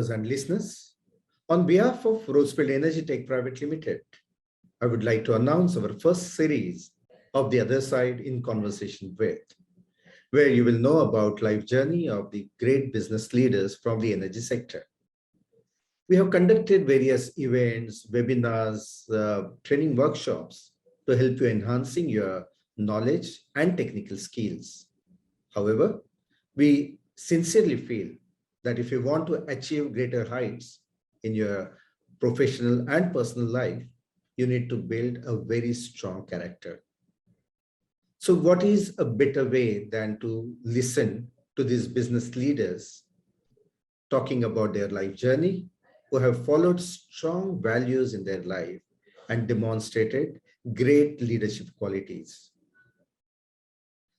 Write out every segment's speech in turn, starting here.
viewers and listeners. On behalf of Rosefield Energy Tech Private Limited, I would like to announce our first series of The Other Side in Conversation With, where you will know about life journey of the great business leaders from the energy sector. We have conducted various events, webinars, training workshops to help you enhancing your knowledge and technical skills. However, we sincerely feel that if you want to achieve greater heights in your professional and personal life, you need to build a very strong character. So what is a better way than to listen to these business leaders talking about their life journey, who have followed strong values in their life and demonstrated great leadership qualities.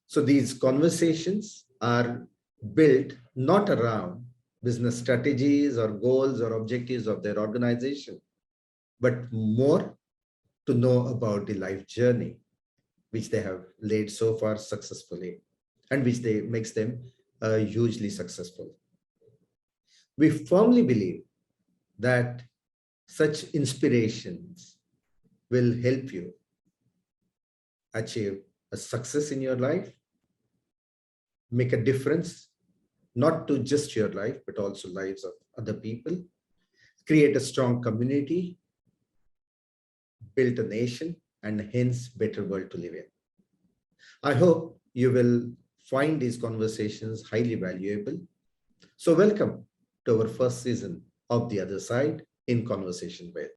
So these conversations are built not around business strategies or goals or objectives of their organization, but more to know about the life journey which they have led so far successfully and which makes them hugely successful. We firmly believe that such inspirations will help you achieve a success in your life, make a difference, not to just your life, but also lives of other people, create a strong community, build a nation, and hence better world to live in. I hope you will find these conversations highly valuable. So welcome to our first season of The Other Side in Conversation With.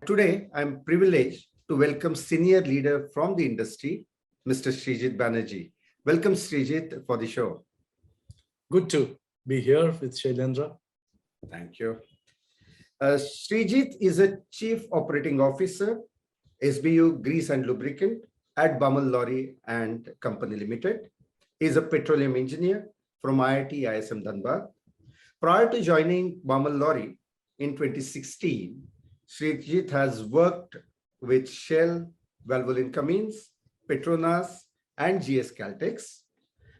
Today, I'm privileged to welcome senior leader from the industry, Mr. Sreejit Banerjee. Welcome, Sreejit, for the show. Good to be here with Shailendra. Thank you. Sreejit is a Chief Operating Officer, SBU Grease and Lubricant at Balmer, Lawrie and Company Limited. He is a petroleum engineer from IIT ISM Dhanbad. Prior to joining Balmer Lawrie in 2016, Sreejit has worked with Shell, Valvoline Cummins, Petronas, and GS Caltex,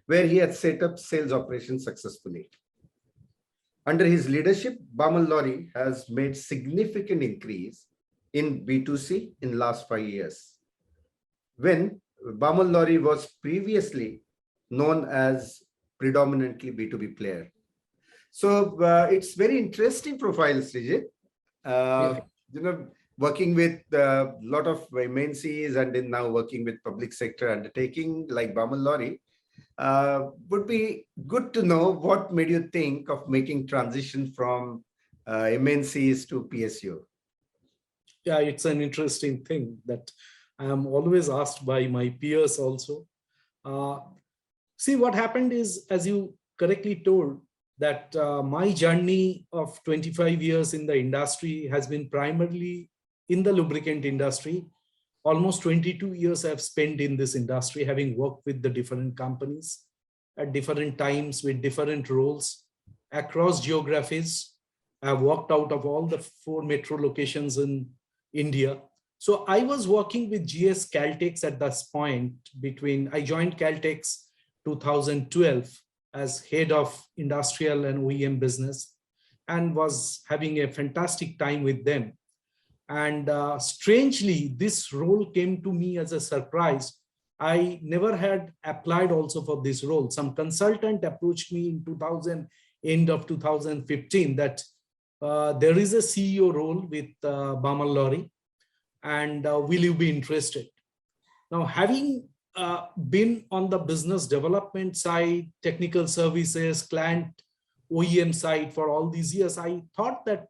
where he had set up sales operations successfully. Under his leadership, Balmer Lawrie has made significant increase in B2C in last 5 years, when Balmer Lawrie was previously known as predominantly B2B player. So it's very interesting profile, Sreejit. Working with a lot of MNCs and then now working with public sector undertaking like Balmer Lawrie. Would be good to know what made you think of making transition from MNCs to PSU. Yeah, it's an interesting thing that I am always asked by my peers also. See, what happened is, as you correctly told, that my journey of 25 years in the industry has been primarily in the lubricant industry. Almost 22 years I've spent in this industry, having worked with the different companies at different times with different roles across geographies. I've worked out of all the 4 metro locations in India. So I was working with GS Caltex at this point I joined Caltex 2012 as head of industrial and OEM business and was having a fantastic time with them. And strangely, this role came to me as a surprise. I never had applied also for this role. Some consultant approached me in end of 2015 that there is a CEO role with Balmer Lawrie, and will you be interested? Now, having been on the business development side, technical services, client OEM side for all these years, I thought that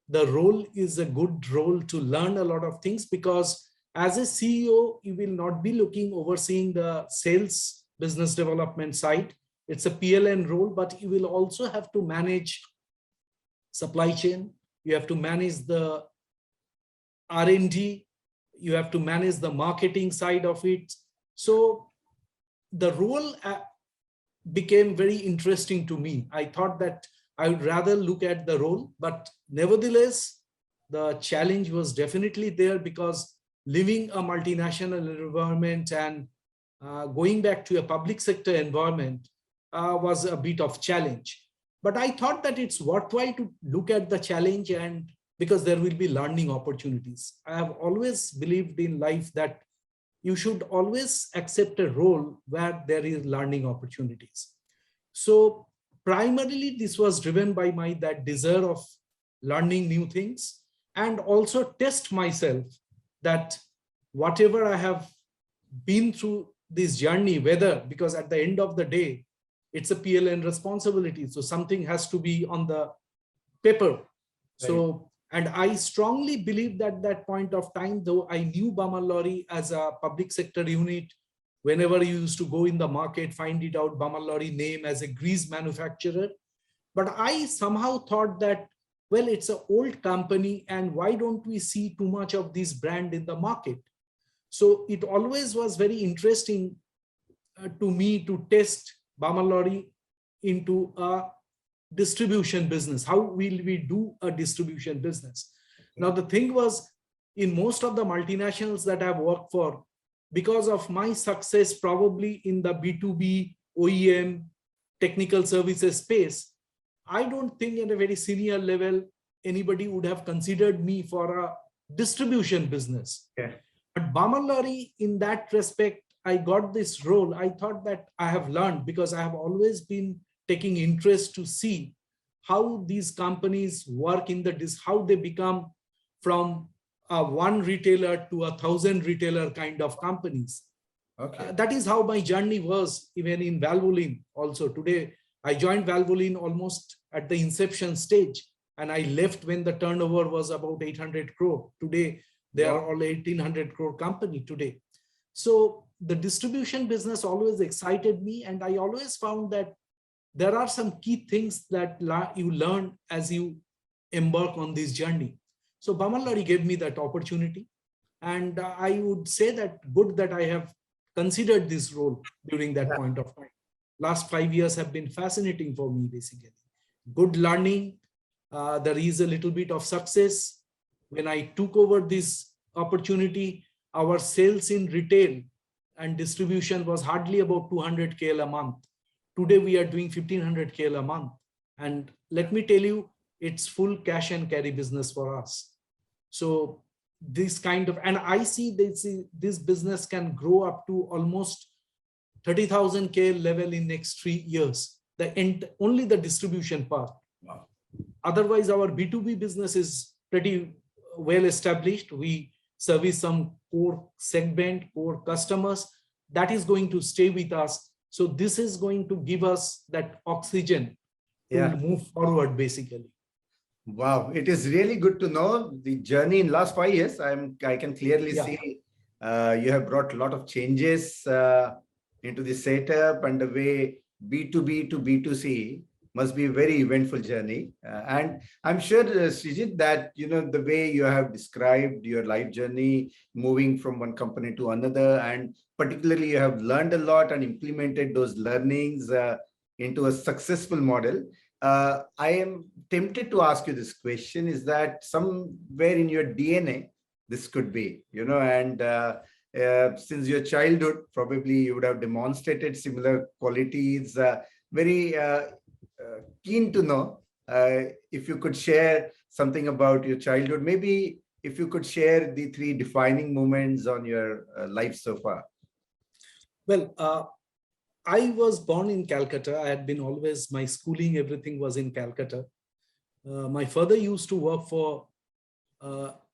the role is a good role to learn a lot of things, because as a CEO, you will not be overseeing the sales business development side. It's a PLN role, but you will also have to manage supply chain. You have to manage the R&D. You have to manage the marketing side of it. So the role became very interesting to me. I thought that I would rather look at the role, but nevertheless, the challenge was definitely there, because living a multinational environment and going back to a public sector environment was a bit of challenge. But I thought that it's worthwhile to look at the challenge, and because there will be learning opportunities. I have always believed in life that you should always accept a role where there is learning opportunities. So primarily this was driven by my that desire of learning new things, and also test myself that whatever I have been through this journey, whether, because at the end of the day, it's a PLN responsibility. So something has to be on the paper. So, and I strongly believe that that point of time, though I knew Lawrie as a public sector unit, whenever you used to go in the market, find it out, Lawrie name as a grease manufacturer. But I somehow thought that, well, it's an old company, and why don't we see too much of this brand in the market? So it always was very interesting to me to test Lawrie into a distribution business. How will we do a distribution business? Now, the thing was, in most of the multinationals that I've worked for, because of my success probably in the B2B OEM technical services space, I don't think at a very senior level, anybody would have considered me for a distribution business. Yeah. But Lawrie, in that respect, I got this role. I thought that I have learned, because I have always been taking interest to see how these companies work in how they become from a one retailer to 1,000 retailer kind of companies. Okay. That is how my journey was, even in Valvoline also. Today, I joined Valvoline almost at the inception stage, and I left when the turnover was about 800 crore. Today, they are all 1,800 crore company today. So the distribution business always excited me, and I always found that there are some key things that you learn as you embark on this journey. So Lawrie gave me that opportunity, and I would say that good that I have considered this role during that point of time. Last 5 years have been fascinating for me, basically. Good learning. There is a little bit of success. When I took over this opportunity, our sales in retail and distribution was hardly about 200 KL a month. Today, we are doing 1,500 KL a month. And let me tell you, it's full cash and carry business for us. So this kind of, and I see this business can grow up to almost 30,000 KL level in next 3 years. Only the distribution part. Wow. Otherwise, our B2B business is pretty well established. We service some core segment, core customers. That is going to stay with us. So this is going to give us that oxygen to move forward, basically. Wow, it is really good to know the journey in last 5 years. I can clearly see you have brought a lot of changes into the setup, and the way B2B to B2C must be a very eventful journey. And I'm sure, Sreejit, that the way you have described your life journey, moving from one company to another, and particularly you have learned a lot and implemented those learnings into a successful model. I am tempted to ask you this question: is that somewhere in your DNA this could be, and since your childhood, probably you would have demonstrated similar qualities. Very keen to know if you could share something about your childhood. Maybe if you could share the 3 defining moments on your life so far. Well, I was born in Calcutta. I had been always, my schooling, everything was in Calcutta. My father used to work for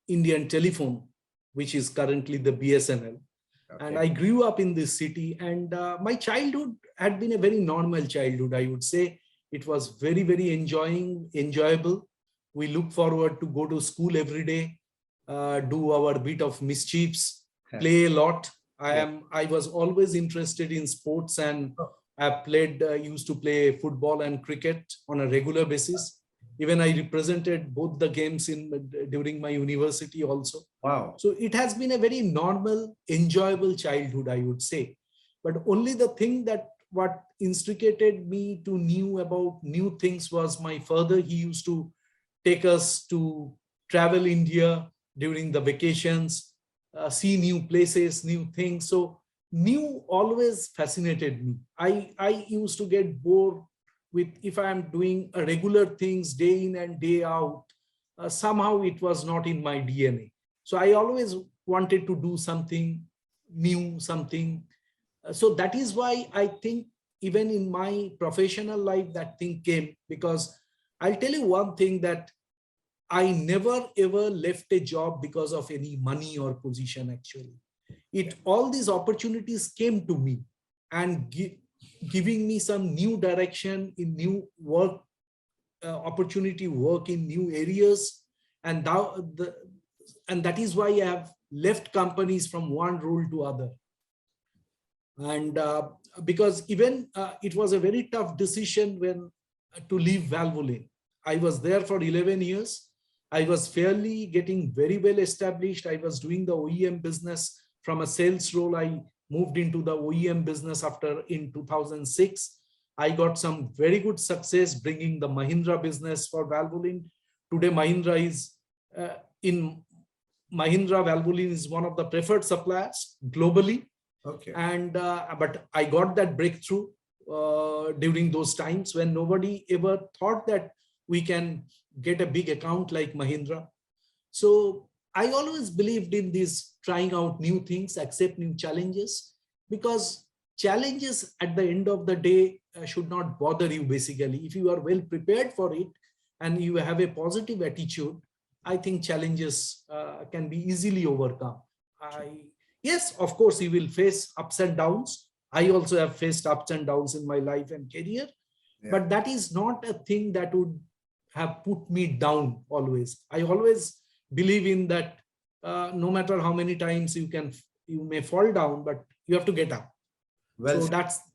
Indian Telephone, which is currently the BSNL. Okay. And I grew up in this city, and my childhood had been a very normal childhood, I would say. It was very, very enjoyable. We look forward to go to school every day, do our bit of mischiefs, play a lot. I was always interested in sports, and I used to play football and cricket on a regular basis. Even I represented both the games during my university also. Wow. So it has been a very normal, enjoyable childhood, I would say. But only the thing that what instigated me to know about new things was my father. He used to take us to travel India during the vacations, see new places, new things. So new always fascinated me. I used to get bored with, if I am doing a regular things day in and day out, somehow it was not in my DNA. So I always wanted to do something new, something. So that is why I think even in my professional life, that thing came, because I'll tell you one thing, that I never ever left a job because of any money or position actually. All these opportunities came to me and giving me some new direction in new work, opportunity work in new areas. And and that is why I have left companies from one role to other. And because even it was a very tough decision when to leave Valvoline. I was there for 11 years. I was fairly getting very well established. I was doing the OEM business from a sales role. I moved into the OEM business after in 2006. I got some very good success bringing the Mahindra business for Valvoline. Today, Mahindra is in Mahindra Valvoline is one of the preferred suppliers globally. Okay. And but I got that breakthrough during those times when nobody ever thought that we can get a big account like Mahindra. So I always believed in this trying out new things, accept new challenges, because challenges at the end of the day should not bother you basically. If you are well prepared for it and you have a positive attitude, I think challenges can be easily overcome. Yes, of course, you will face ups and downs. I also have faced ups and downs in my life and career, but that is not a thing that would have put me down always. I always believe in that no matter how many times you may fall down, but you have to get up. Well, so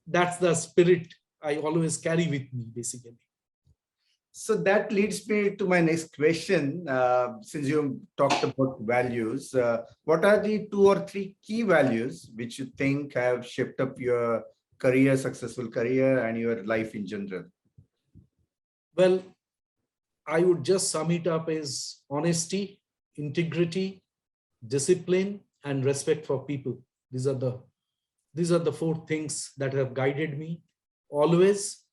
that's the spirit I always carry with me, basically. so that leads me to my next question. Since you talked about values, what are the 2 or 3 key values which you think have shaped up your career, successful career, and your life in general? Well, I would just sum it up as honesty, integrity, discipline, and respect for people. These are the 4 things that have guided me. Always,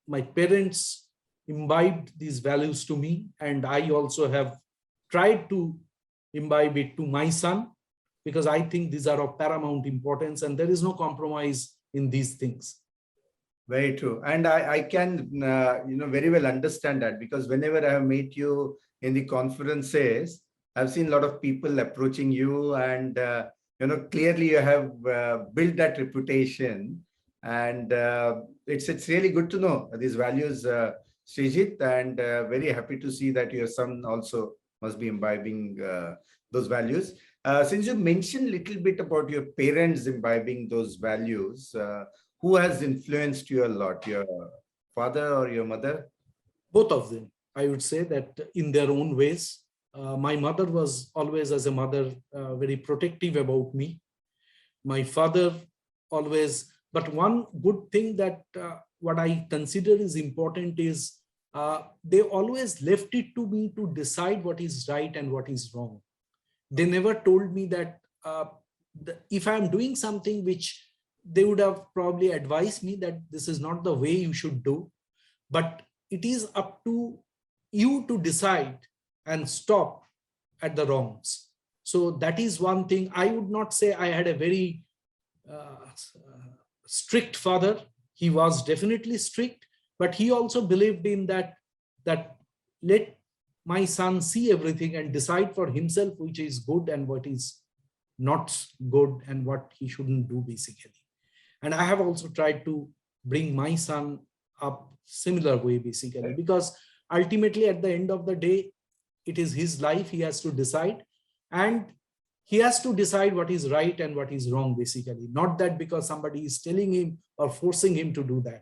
my parents imbibed these values to me, and I also have tried to imbibe it to my son, because I think these are of paramount importance and there is no compromise in these things. Very true. And I can, very well understand that, because whenever I have met you in the conferences, I've seen a lot of people approaching you, and, clearly you have built that reputation. And it's really good to know these values, Sreejit, and very happy to see that your son also must be imbibing those values. Since you mentioned a little bit about your parents imbibing those values, who has influenced you a lot, your father or your mother? Both of them, I would say that in their own ways. My mother was always, as a mother, very protective about me. My father always, but one good thing that what I consider is important is they always left it to me to decide what is right and what is wrong. They never told me that if I'm doing something which they would have probably advised me that this is not the way you should do, but it is up to you to decide and stop at the wrongs. So that is one thing. I would not say I had a very strict father. He was definitely strict, but he also believed in that let my son see everything and decide for himself which is good and what is not good and what he shouldn't do, basically. And I have also tried to bring my son up similar way, basically, because ultimately at the end of the day, it is his life. He has to decide, and he has to decide what is right and what is wrong, basically. Not that because somebody is telling him or forcing him to do that.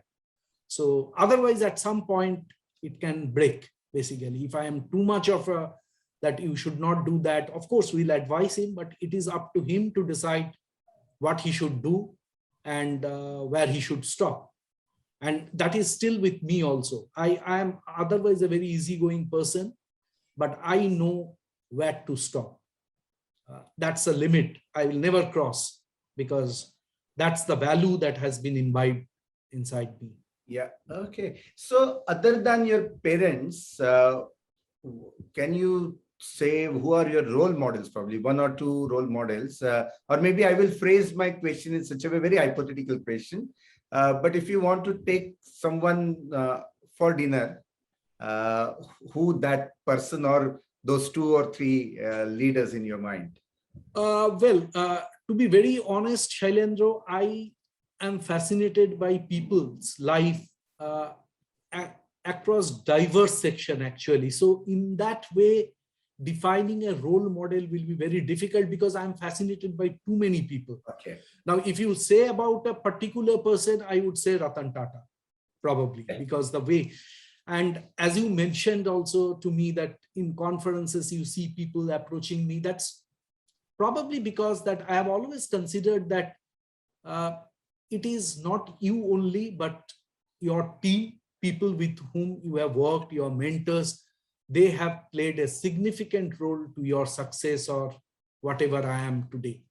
So otherwise, at some point, it can break, basically. If I am too much of that you should not do that, of course, we'll advise him, but it is up to him to decide what he should do and where he should stop. And that is still with me also. I am otherwise a very easygoing person, but I know where to stop. That's a limit I will never cross, because that's the value that has been imbibed inside me. Yeah. Okay. So other than your parents, can you say who are your role models? Probably one or two role models, or maybe I will phrase my question in such a way, very hypothetical question. But if you want to take someone for dinner, uh, who that person or those two or three leaders in your mind? To be very honest, Shailendra, I am fascinated by people's life uh, across diverse section actually. So in that way, defining a role model will be very difficult, because I'm fascinated by too many people. Okay. Now, if you say about a particular person, I would say Ratan Tata, probably, because the way. And as you mentioned also to me that in conferences, you see people approaching me, that's probably because that I have always considered that it is not you only, but your team, people with whom you have worked, your mentors, they have played a significant role to your success or whatever I am today.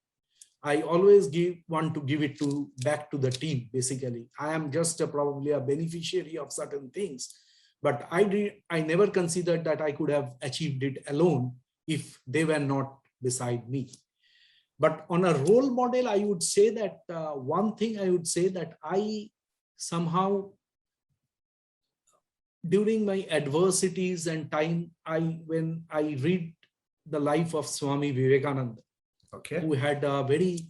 I always want to give it back to the team. Basically, I am just probably a beneficiary of certain things, but I never considered that I could have achieved it alone if they were not beside me. But on a role model, I would say that one thing I would say that I somehow, during my adversities and time, when I read the life of Swami Vivekananda, Okay. who had a very,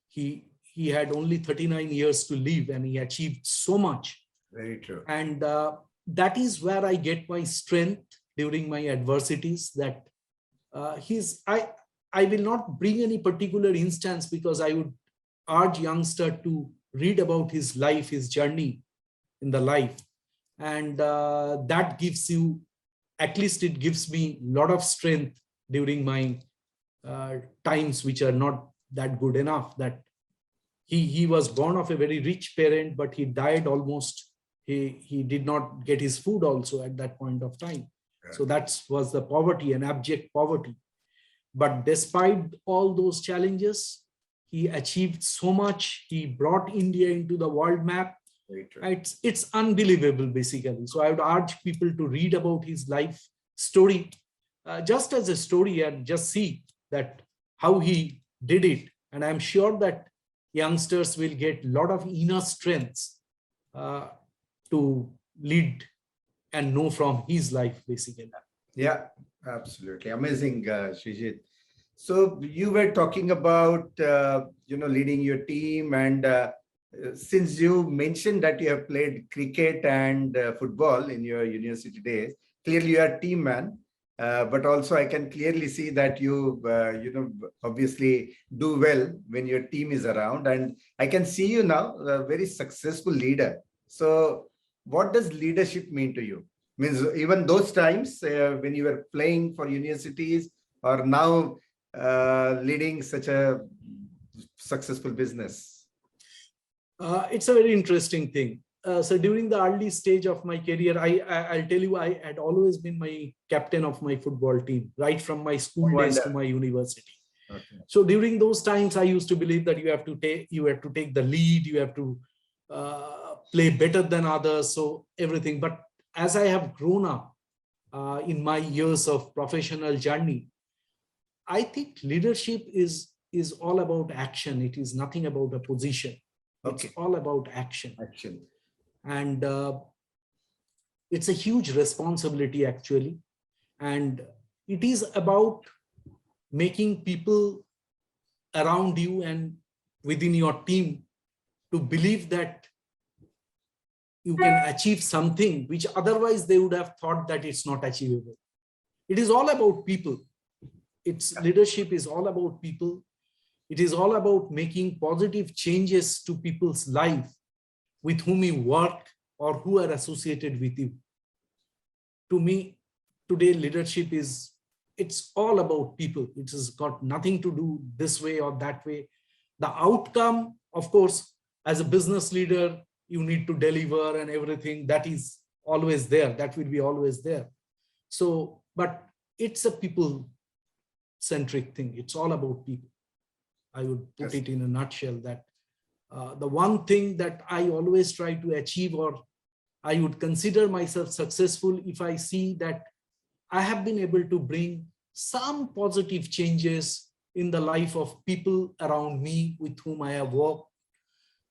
he had only 39 years to live, and he achieved so much. Very true. And that is where I get my strength during my adversities. That I will not bring any particular instance, because I would urge youngster to read about his life, his journey in the life. And that gives you, at least it gives me a lot of strength during my times which are not that good enough. That he was born of a very rich parent, but he died almost, he did not get his food also at that point of time. So that was the poverty, an abject poverty. But despite all those challenges, he achieved so much. He brought India into the world map. It's unbelievable, basically. So I would urge people to read about his life story, just as a story, and just see that how he did it. And I'm sure that youngsters will get a lot of inner strengths to lead and know from his life, basically. Yeah, absolutely. Amazing, Sreejit. So you were talking about, leading your team, and since you mentioned that you have played cricket and football in your university days, clearly you are a team man. But also I can clearly see that you, obviously do well when your team is around. And I can see you now, a very successful leader. So what does leadership mean to you? Means even those times when you were playing for universities, or now leading such a successful business? It's a very interesting thing. So during the early stage of my career, I'll tell you, I had always been my captain of my football team, right from my school days to my university. Okay. So during those times, I used to believe that you have to take the lead, you have to play better than others, so everything. But as I have grown up in my years of professional journey, I think leadership is all about action. It is nothing about a position. Okay. It's all about action. Action. And it's a huge responsibility, actually. And it is about making people around you and within your team to believe that you can achieve something which otherwise they would have thought that it's not achievable. It is all about people. Leadership is all about people. It is all about making positive changes to people's life with whom you work or who are associated with you. To me, today leadership it's all about people. It has got nothing to do this way or that way. The outcome, of course, as a business leader, you need to deliver and everything. That is always there. That will be always there. So, but it's a people centric thing. It's all about people. I would put Yes. it in a nutshell that the one thing that I always try to achieve, or I would consider myself successful if I see that I have been able to bring some positive changes in the life of people around me with whom I have worked,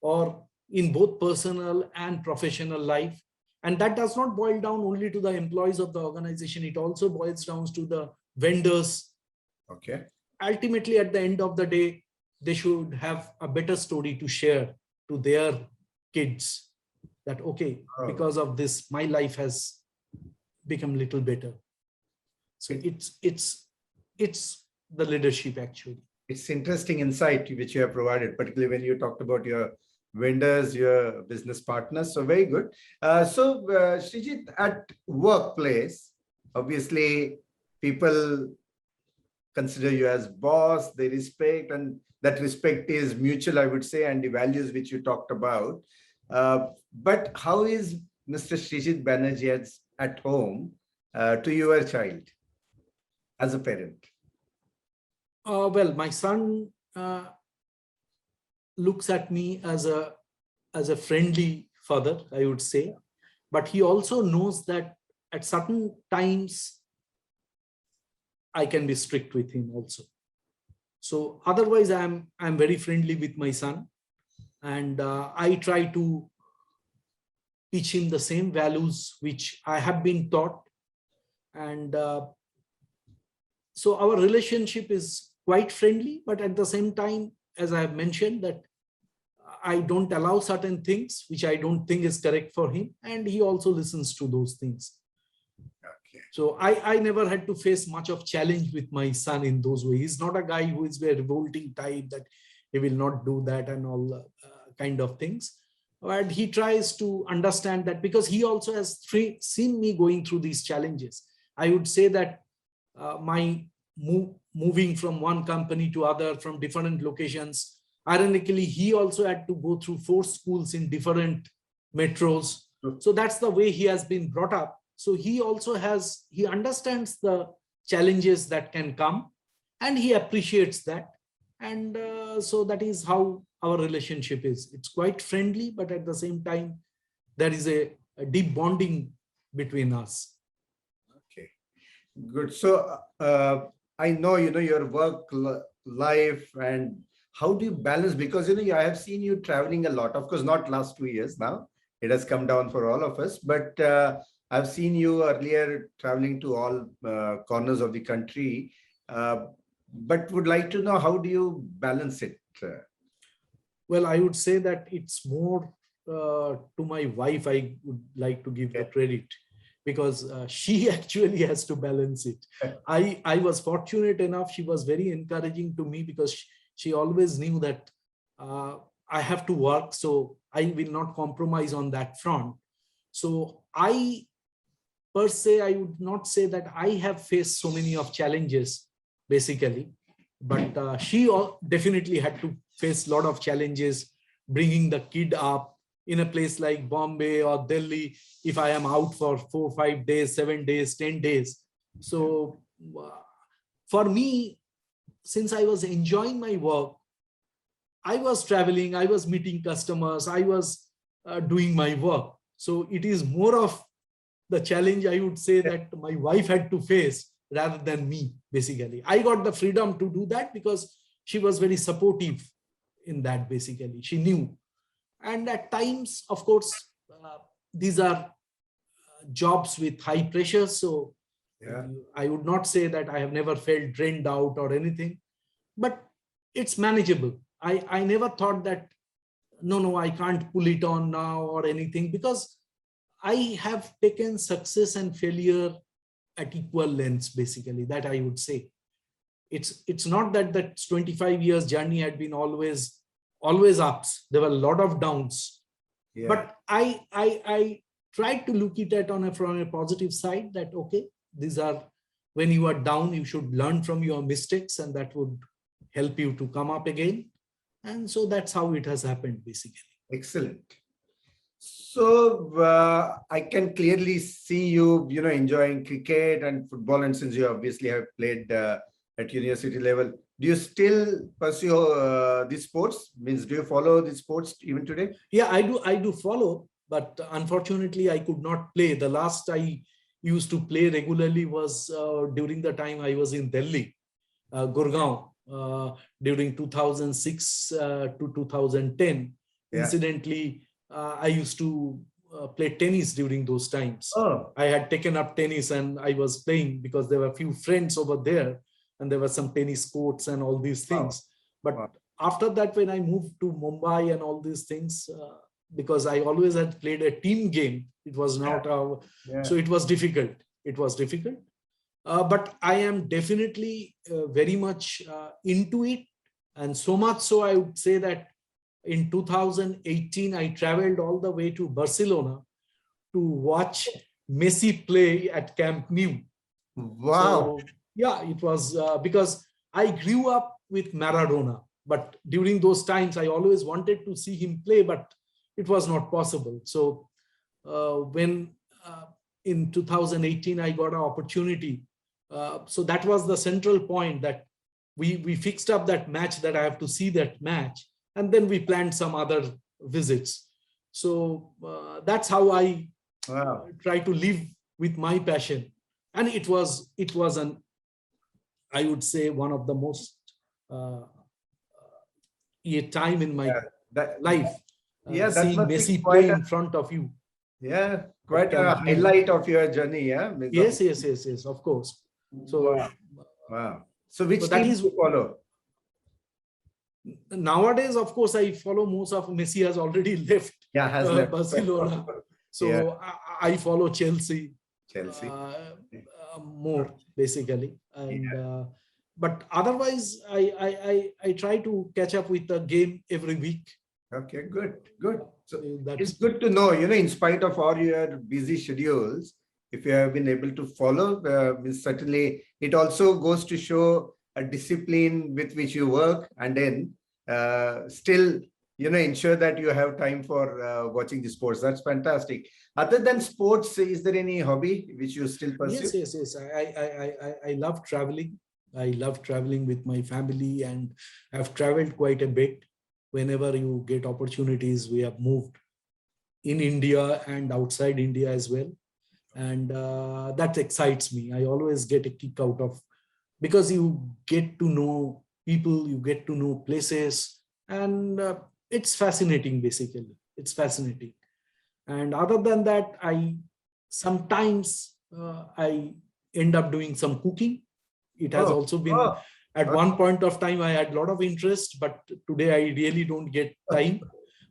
or in both personal and professional life. And that does not boil down only to the employees of the organization. It also boils down to the vendors. Okay. Ultimately, at the end of the day, they should have a better story to share to their kids that, okay, Oh. because of this, my life has become a little better. So it's the leadership actually. It's interesting insight which you have provided, particularly when you talked about your vendors, your business partners. So very good. Sreejit, at workplace, obviously people consider you as boss, they respect, and that respect is mutual, I would say, and the values which you talked about. But how is Mr. Sreejit Banerjee at home to your child as a parent? Well, my son looks at me as a friendly father, I would say, but he also knows that at certain times I can be strict with him also. So otherwise, I'm very friendly with my son, and I try to teach him the same values which I have been taught, and so our relationship is quite friendly. But at the same time, as I have mentioned, that I don't allow certain things which I don't think is correct for him, and he also listens to those things. Okay. So I never had to face much of challenge with my son in those ways. He's not a guy who is very revolting type that he will not do that and all kind of things. But he tries to understand that, because he also has seen me going through these challenges. I would say that my moving from one company to other, from different locations, ironically, he also had to go through 4 schools in different metros. So that's the way he has been brought up. So he also he understands the challenges that can come, and he appreciates that. And so that is how our relationship is. It's quite friendly, but at the same time, there is a deep bonding between us. Okay, good. So I know, your work life, and how do you balance? Because, I have seen you traveling a lot. Of course, not last 2 years now. It has come down for all of us. But I've seen you earlier traveling to all corners of the country. But would like to know, how do you balance it? Well, I would say that it's more to my wife I would like to give the credit, because she actually has to balance it. I was fortunate enough. She was very encouraging to me, because she always knew that I have to work, so I will not compromise on that front. So per se, I would not say that I have faced so many of challenges, basically, but she definitely had to face a lot of challenges bringing the kid up in a place like Bombay or Delhi. If I am out for 4, 5 days, 7 days, 10 days. So for me, since I was enjoying my work, I was traveling, I was meeting customers, I was doing my work. So it is more of the challenge, I would say, that my wife had to face rather than me, basically. I got the freedom to do that because she was very supportive in that, basically. She knew. And at times, of course, these are jobs with high pressure. So I would not say that I have never felt drained out or anything, but it's manageable. I never thought that, no, I can't pull it on now or anything, because I have taken success and failure at equal lengths, basically, that I would say. It's not that that 25 years journey had been always ups. There were a lot of downs. Yeah. But I tried to look at it from a positive side, that, okay, these are, when you are down, you should learn from your mistakes, and that would help you to come up again. And so that's how it has happened, basically. Excellent. So I can clearly see you, enjoying cricket and football, and since you obviously have played at university level. Do you still pursue these sports? Means, do you follow these sports even today? Yeah, I do follow, but unfortunately I could not play. The last I used to play regularly was during the time I was in Delhi, Gurgaon, during 2006 to 2010. Yeah. Incidentally, I used to play tennis during those times. Oh, I had taken up tennis and I was playing because there were a few friends over there and there were some tennis courts and all these wow. things. But Wow. after that, when I moved to Mumbai and all these things, because I always had played a team game, it was not, Yeah. so it was difficult. It was difficult. But I am definitely very much into it. And so much so, I would say that in 2018, I traveled all the way to Barcelona to watch Messi play at Camp Nou. Wow. So, yeah, it was because I grew up with Maradona. But during those times, I always wanted to see him play, but it was not possible. So, when in 2018, I got an opportunity. So that was the central point, that we fixed up that match, that I have to see that match, and then we planned some other visits. So that's how I Wow. try to live with my passion. And it was an, I would say, one of the most a time in my Yeah. That, life, yeah, that seeing must be Messi quite play a, in front of you yeah, at quite a Camp Nou. highlight of your journey. Yeah. Means Yes, yes, yes, yes, of course. wow. So, Wow. So so which that team do is, you follow? nowadays, of course, I follow most of, Messi has already left Yeah, has left. Barcelona. Yeah. So I follow Chelsea Chelsea. more basically. And Yeah. but otherwise, I try to catch up with the game every week. Okay, good, good. So it's That's good to know, in spite of all your busy schedules, if you have been able to follow, means certainly it also goes to show a discipline with which you work, and then still, ensure that you have time for watching the sports. That's fantastic. Other than sports, is there any hobby which you still pursue? yes, yes, yes. I love traveling. I love traveling with my family, and I've traveled quite a bit. Whenever you get opportunities, we have moved in India and outside India as well. And that excites me. I always get a kick out of, because you get to know people, you get to know places, and it's fascinating, basically. It's fascinating. And other than that, I sometimes I end up doing some cooking. It has Oh, also been, oh, at okay. one point of time, I had a lot of interest, but today I really don't get time.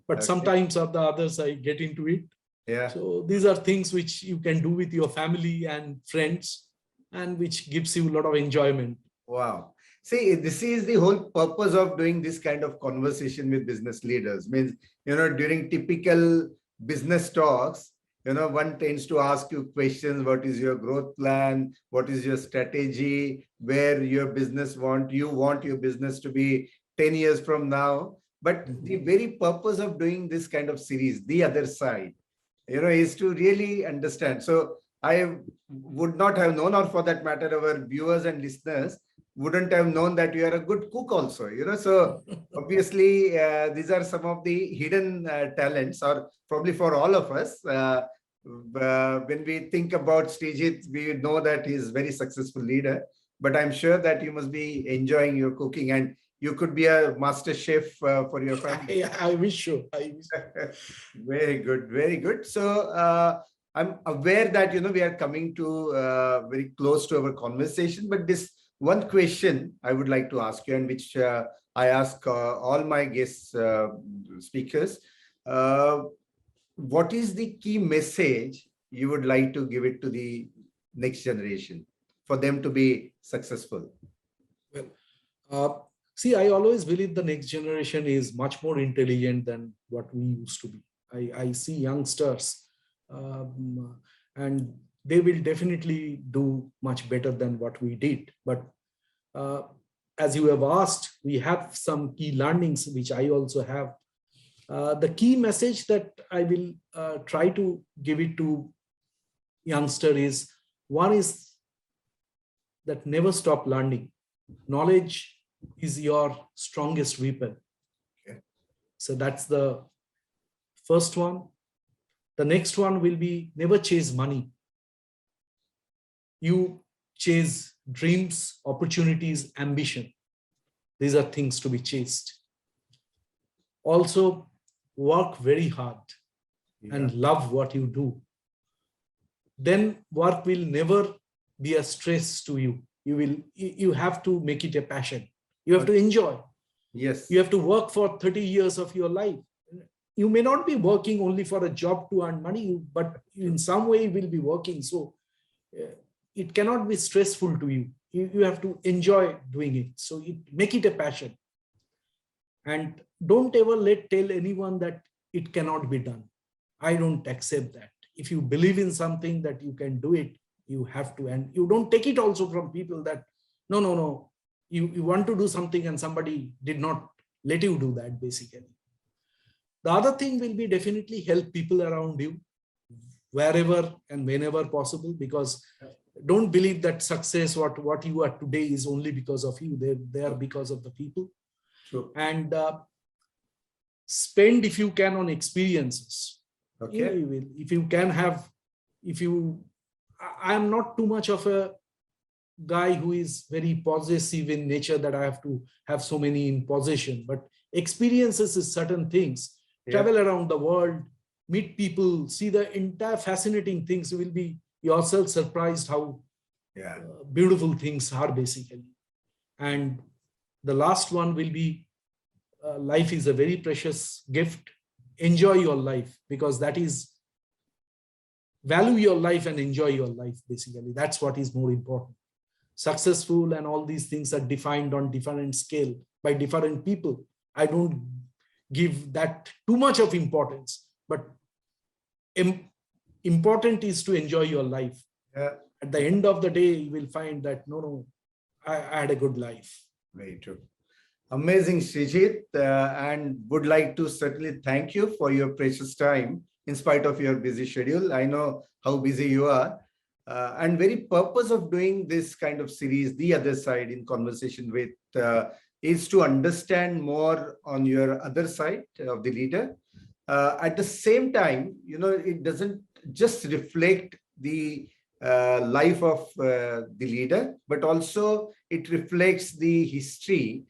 But Okay. sometimes or the others, I get into it. Yeah. So these are things which you can do with your family and friends, and which gives you a lot of enjoyment. Wow. See, this is the whole purpose of doing this kind of conversation with business leaders. Means, during typical business talks, one tends to ask you questions. What is your growth plan? What is your strategy? Where your business you want your business to be 10 years from now. But the very purpose of doing this kind of series, the other side, is to really understand. So I would not have known, or for that matter, our viewers and listeners wouldn't have known that you are a good cook also, so obviously these are some of the hidden talents, or probably for all of us. When we think about Sreejit, we know that he is a very successful leader, but I'm sure that you must be enjoying your cooking, and you could be a master chef for your family. I wish so. Very good, very good. So I'm aware that we are coming to very close to our conversation, but this one question I would like to ask you, and which I ask all my guest speakers. What is the key message you would like to give it to the next generation for them to be successful? Well, see, I always believe the next generation is much more intelligent than what we used to be. I see youngsters, and they will definitely do much better than what we did. But uh, as you have asked, we have some key learnings, which I also have. The key message that I will try to give it to youngster is, one is that never stop learning. knowledge is your strongest weapon. Okay. So that's the first one. The next one will be never chase money. You chase dreams, opportunities, ambition. These are things to be chased. Also, work very hard and love what you do. Then work will never be a stress to you. You have to make it a passion. You have to enjoy. Yes. You have to work for 30 years of your life. You may not be working only for a job to earn money, but in some way you will be working. So it cannot be stressful to you. You have to enjoy doing it. So make it a passion. And don't ever tell anyone that it cannot be done. I don't accept that. If you believe in something that you can do it, you have to. And you don't take it also from people that, no. You want to do something and somebody did not let you do that, basically. The other thing will be definitely help people around you wherever and whenever possible, because don't believe that success, what you are today, is only because of you. They are because of the people. True. And spend, if you can, on experiences. Okay. If you can have, I am not too much of a guy who is very possessive in nature that I have to have so many in possession, but experiences is certain things. Travel around the world, meet people, see the entire fascinating things. You will be yourself surprised how beautiful things are, basically. And the last one will be, life is a very precious gift. Enjoy your life, because that is, value your life and enjoy your life, basically. That's what is more important. Successful and all these things are defined on different scale by different people. I don't give that too much of importance, but important is to enjoy your life. At the end of the day, you will find that, no, I had a good life. Very true. Amazing, Sreejit, and would like to certainly thank you for your precious time in spite of your busy schedule. I know how busy you are. And very purpose of doing this kind of series, The Other Side, in conversation with, is to understand more on your other side of the leader. At the same time, it doesn't just reflect the life of the leader, but also it reflects the history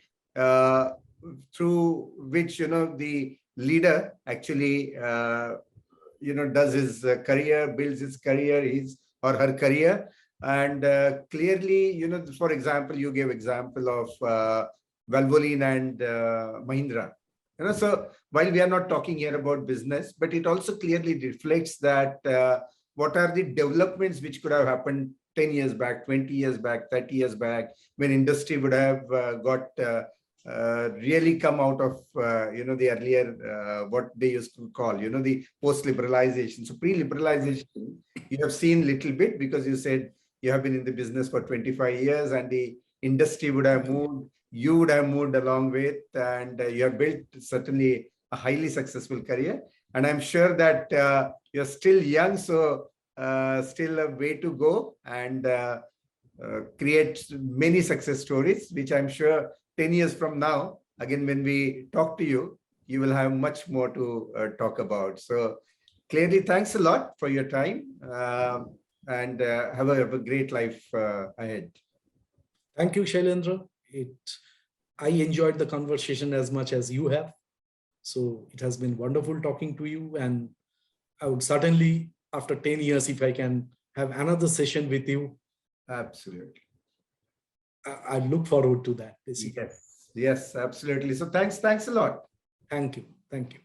through which, the leader actually, does his career, builds his career, his or her career. And clearly, for example, you gave example of Valvoline and Mahindra. So while we are not talking here about business, but it also clearly reflects that what are the developments which could have happened 10 years back, 20 years back, 30 years back, when industry would have got really come out of, the earlier, what they used to call, the post-liberalization. So pre-liberalization, you have seen little bit, because you said you have been in the business for 25 years and the industry would have moved, you would have moved along with, and you have built certainly a highly successful career. And I'm sure that you're still young, so still a way to go, and create many success stories, which I'm sure 10 years from now, again, when we talk to you, you will have much more to talk about. So clearly, thanks a lot for your time, and have a great life ahead. Thank you, Shailendra. I enjoyed the conversation as much as you have. So it has been wonderful talking to you. And I would certainly, after 10 years, if I can have another session with you. Absolutely. I look forward to that, basically. Yes, absolutely. So thanks a lot. Thank you. Thank you.